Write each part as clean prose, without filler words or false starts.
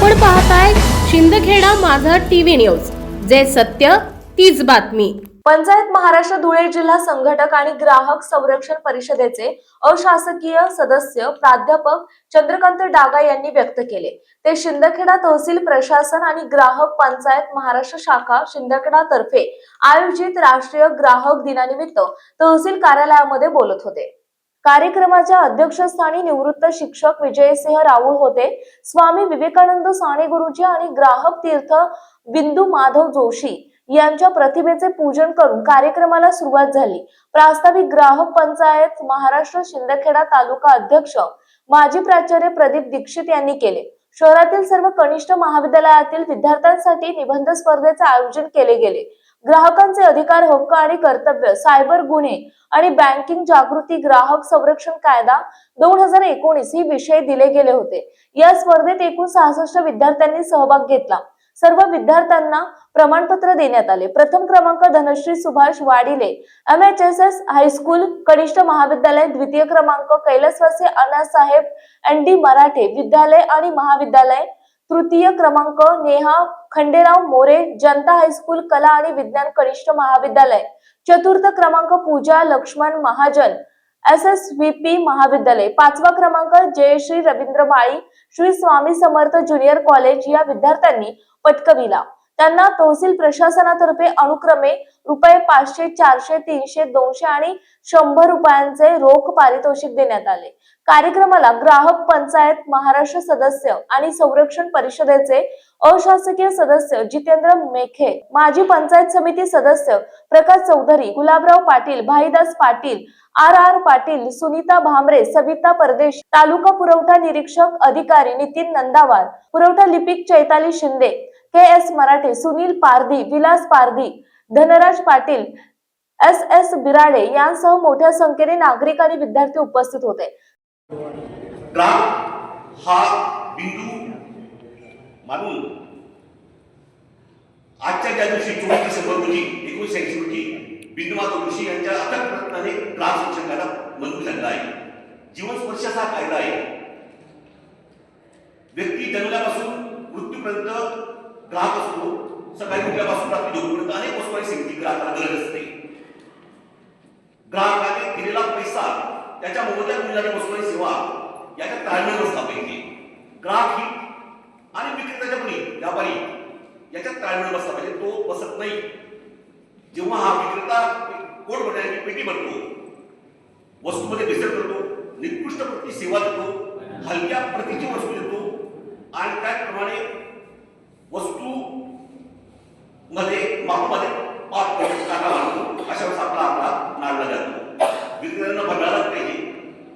आपण पाहताय शिंदखेडा माझा टीव्ही न्यूज, जे सत्य तीच बातमी। पंचायत महाराष्ट्र धुळे जिल्हा संघटक आणि ग्राहक संरक्षण परिषदेचे अशासकीय सदस्य प्राध्यापक चंद्रकांत डागा यांनी व्यक्त केले। ते शिंदखेडा तहसील प्रशासन आणि ग्राहक पंचायत महाराष्ट्र शाखा शिंदखेडा तर्फे आयोजित राष्ट्रीय ग्राहक दिनानिमित्त तहसील कार्यालयामध्ये बोलत होते। कार्यक्रमाच्या अध्यक्षस्थानी निवृत्त शिक्षक विजयसिंह राऊळ होते। स्वामी विवेकानंद साने गुरुजी आणि ग्राहक तीर्थ बिंदू माधव जोशी यांच्या प्रतिमेचे पूजन करून कार्यक्रमाला सुरुवात झाली। प्रास्ताविक ग्राहक पंचायत महाराष्ट्र शिंदखेडा तालुका अध्यक्ष माजी प्राचार्य प्रदीप दीक्षित यांनी केले। शहरातील सर्व कनिष्ठ महाविद्यालयातील विद्यार्थ्यांसाठी निबंध स्पर्धेचे आयोजन केले गेले। ग्राहकांचे अधिकार, हक्क आणि कर्तव्य, सायबर गुन्हे आणि बँकिंग जागृती, ग्राहक संरक्षण कायदा 2019 ही विषय दिले गेले होते। या स्पर्धेत एकूण 66 विद्यार्थ्यांनी सहभाग घेतला। सर्व विद्यार्थ्यांना प्रमाणपत्र देण्यात आले। प्रथम क्रमांक धनश्री सुभाष वाडिले MHSS हायस्कूल कनिष्ठ महाविद्यालय, द्वितीय क्रमांक कैलासवासी अण्णासाहेब ND मराठे विद्यालय आणि महाविद्यालय, तृतीय क्रमांक नेहा खंडेराव मोरे जनता हायस्कूल कला आणि विज्ञान कनिष्ठ महाविद्यालय, चतुर्थ क्रमांक पूजा लक्ष्मण महाजन SSVP महाविद्यालय, पाचवा क्रमांक जयश्री रवींद्र माळी श्री स्वामी समर्थ ज्युनियर कॉलेज या विद्यार्थ्यांनी पटकविला। त्यांना तहसील प्रशासनातर्फे अनुक्रमे रुपये 500, 400, 300, 200 आणि 100 रुपयांचे रोख पारितोषिक देण्यात आले। कार्यक्रमाला ग्राहक पंचायत महाराष्ट्र सदस्य आणि संरक्षण परिषदेचे अशासकीय सदस्य जितेंद्र मेखे, माजी पंचायत समिती सदस्य प्रकाश चौधरी, गुलाबराव पाटील, भाईदास पाटील, RR पाटील, सुनीता भामरे, सविता परदेश, तालुका पुरवठा निरीक्षक अधिकारी नितीन नंदावार, पुरवठा लिपिक चैताली शिंदे, KS मराठे, सुनील पारधी, विलास पारधी, धनराज पाटील, SS बिराडे यांसह मोठ्या संख्येने नागरिक आणि विद्यार्थी उपस्थित होते। ग्राहक हा बिंदू मानून आजच्या ज्या दिवशी 24 डिसेंबर रोजी 1986 रोजी बिंदू माधव जोशी यांच्या अथक प्रयत्नाने ग्राहक संरक्षण कायदा मंजूर झालेला आहे। जीवन स्पर्शाचा कायदा आहे। व्यक्ती जन्मल्यापासून मृत्यूपर्यंत ग्राहक असतो। सकाळी उठल्यापासून रात्री झोपेपर्यंत अनेक वस्तू आणि सेवेची ग्राहकाला गरज असते। ग्राहकाने दिलेला पैसा, त्याच्या मोबदल्यात मिळणारी वस्तू आणि सेवा याच्या ताळमेळ बसला पाहिजे। ग्राहक हित आणि विक्रेत्याच्या परी व्यापारी याच्यात ताळमेळ बसला पाहिजे। तो बसत नाही। जेव्हा हा विक्रेता कोड भरण्याची पेटी भरतो, वस्तूमध्ये भेसळ करतो, निकृष्ट प्रती सेवा देतो, हलक्या प्रतीची वस्तू देतो आणि त्याचप्रमाणे वस्तू मध्ये मापामध्ये पाच काटा मारतो, अशा वेळेस आपला आकडा नाडला जातो। विक्रेत्यांना भरणारा पाहिजे,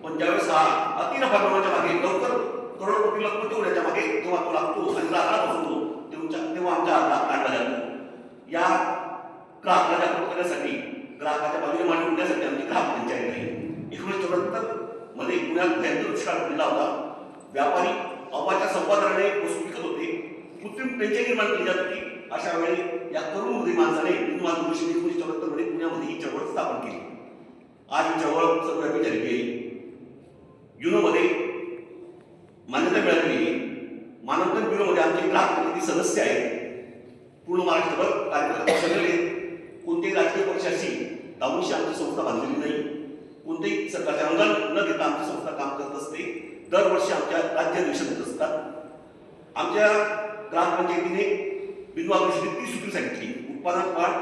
पण ज्यावेळेस हा अतिनफा मिळवण्याच्या मागे, लवकर करोडपती लखपती होण्याच्या मागे जेव्हा तो लागतो आणि ग्राहकाला बसतो तेव्हा आमचा आकडा नाडला जातो। या ग्राहकाला जागृत करण्यासाठी, ग्राहकाच्या बाजूने मांडण्यासाठी आमची ग्राहक पंचायत आहे। 1974 मध्ये पुण्यात भयंकर दुष्काळ पडला होता। व्यापारी अवाच्या संपादनाने वस्तू विकत होते, कृत्रिम टंचाई निर्माण केली जात होती। अशा वेळी या तरुण मुली माणसाने 1974 मध्ये पुण्यामध्ये ही चळवळ स्थापन केली। आज ही चळवळ सर्वव्यापी झालेली आहे। युनोमध्ये मान्यता मिळालेली आहे। मानांकन ब्युरोमध्ये आमचे ग्राहक समिती सदस्य आहेत। पूर्ण महाराष्ट्रभर कार्यक्रम सगळे कोणत्याही राजकीय पक्षाशी दावणीशी आमची संस्था बांधलेली नाही। कोणतेही सरकारच्या अंगण न घेता आमची संस्था काम करत असते। दरवर्षी आमच्या राज्य अधिवेशन होत असतात। आमच्या ग्राहक पंचायतीने बिंदू आकृतीने 30 सूत्री सांगितली: उत्पादनात वाढ,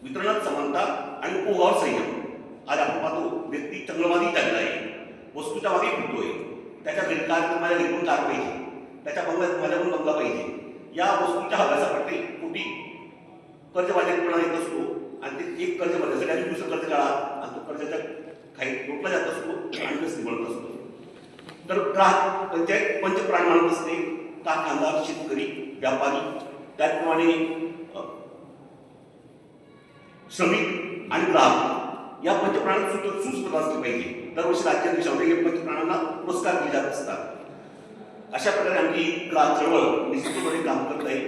वितरणात समानता आणि उपभोगावर संयम। आज आपण पाहतो व्यक्ती चंगळवादी झालेला आहे, वस्तूच्या मागे फिरतोय। त्याच्या घरी माझ्या घरी कार पाहिजे, त्याच्या बंगल्यात माझ्याकडून बंगला पाहिजे। या वस्तूच्या हव्यासासाठी पोटी कर्जबाजारीपणा येत असतो आणि ते एक कर्ज भरण्यासाठी आणि दुसरं कर्ज काढा आणि तो कर्जाच्या काही रोखला जात असतो आणि व्यस्त बनत असतो। तर ग्राहक पंचायत पंचप्राण मानत असते: कारखानदार, शेतकरी, व्यापारी, त्याचप्रमाणे श्रमिक आणि ग्राहक या पंचप्राणात सुस्पष्ट असले पाहिजे। दरवर्षी राज्य देशामध्ये या पंचप्राणांना पुरस्कार दिले जात असतात। अशा प्रकारे आमची ग्राहक चळवळ निश्चितपणे काम करत आहे।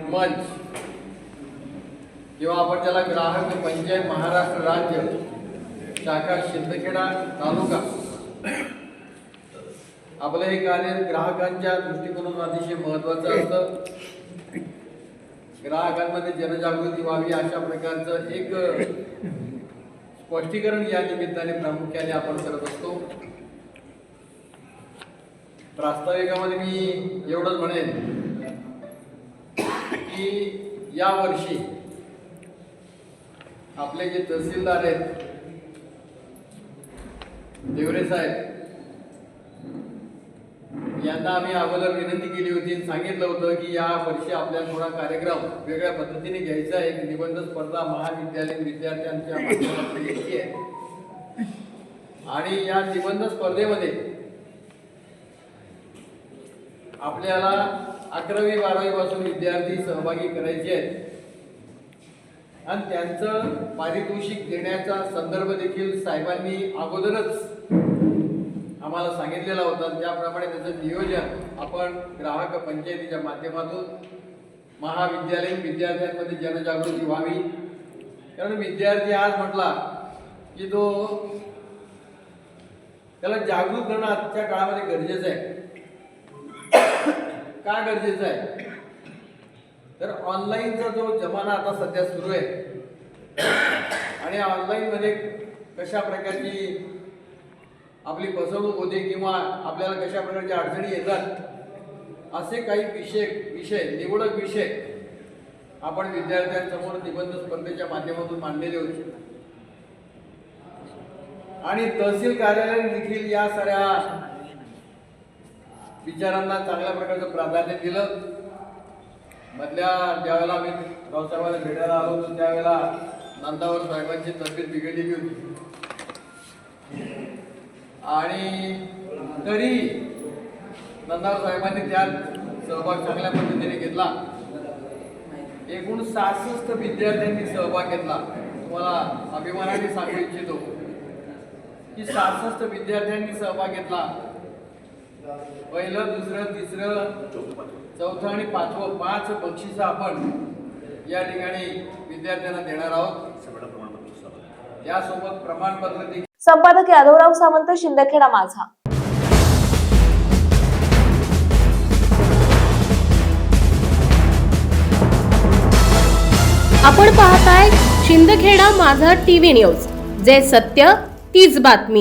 मंच जेव्हा आपण त्याला ग्राहक पंचायत महाराष्ट्र राज्य शाखा शिंदखेडा तालुका आपलं हे कार्य ग्राहकांच्या दृष्टिकोनातून अतिशय महत्त्वाचं असतं. ग्राहकांमध्ये जनजागृती व्हावी अशा प्रकारचं एक स्पष्टीकरण या निमित्ताने प्रामुख्याने आपण करत असतो. प्रास्ताविकामध्ये मी एवढंच म्हणेन की या वर्षी आपले जे तहसीलदार आहेत देवरे साहेब यांना आम्ही अगोदर विनंती केली होती आणि सांगितलं होतं की या वर्षी आपल्याला थोडा कार्यक्रम वेगळ्या पद्धतीने घ्यायचा आहे. एक निबंध स्पर्धा महाविद्यालयीन विद्यार्थ्यांच्या माध्यमातून घ्यायची आहे आणि या निबंध स्पर्धेमध्ये आपल्याला 11वी 12वी पासून विद्यार्थी सहभागी करायचे आहेत आणि त्यांचं पारितोषिक देण्याचा संदर्भ देखील साहेबांनी अगोदरच आम्हाला सांगितलेला होता. त्याप्रमाणे त्याचं नियोजन आपण ग्राहक पंचायतीच्या माध्यमातून महाविद्यालयीन विद्यार्थ्यांमध्ये जनजागृती व्हावी. कारण विद्यार्थी आज म्हटला की तो त्याला जागृत करणं आजच्या काळामध्ये गरजेचं आहे. का गरजेचं आहे तर ऑनलाईनचा जो जमाना आता सध्या सुरू आहे आणि ऑनलाईनमध्ये कशा प्रकारची आपली फसवणूक होते किंवा आपल्याला कशा प्रकारच्या अडचणी येतात असे काही विषय निवडक विषय आपण विद्यार्थ्यांसमोर निबंध स्पर्धेच्या माध्यमातून मांडलेले होते आणि तहसील कार्यालयाने देखील या साऱ्या विचारांना चांगल्या प्रकारचं प्राधान्य दिलं. मधल्या ज्यावेळेला आम्ही रावसाहेबांना भेटायला आलो होतो त्यावेळेला नंदावर साहेबांची तब्येत बिघडलेली होती आणि तरी नंदावर साहेबांनी त्यात सहभाग चांगल्या पद्धतीने घेतला. एकूण 66 विद्यार्थ्यांनी सहभाग घेतला. तुम्हाला अभिमानाने सांगू इच्छितो की 66 विद्यार्थ्यांनी सहभाग घेतला. पहिलं, दुसरं, तिसरं, चौथं आणि पाचवं 5 बक्षिसं आपण या ठिकाणी विद्यार्थ्यांना देणार आहोत. त्यासोबत प्रमाणपत्र देखील. संपादक यादवराव सामंत, शिंदखेडा माझा. आपण पाहताय शिंदखेडा माझा टीव्ही न्यूज, जे सत्य तीच बातमी.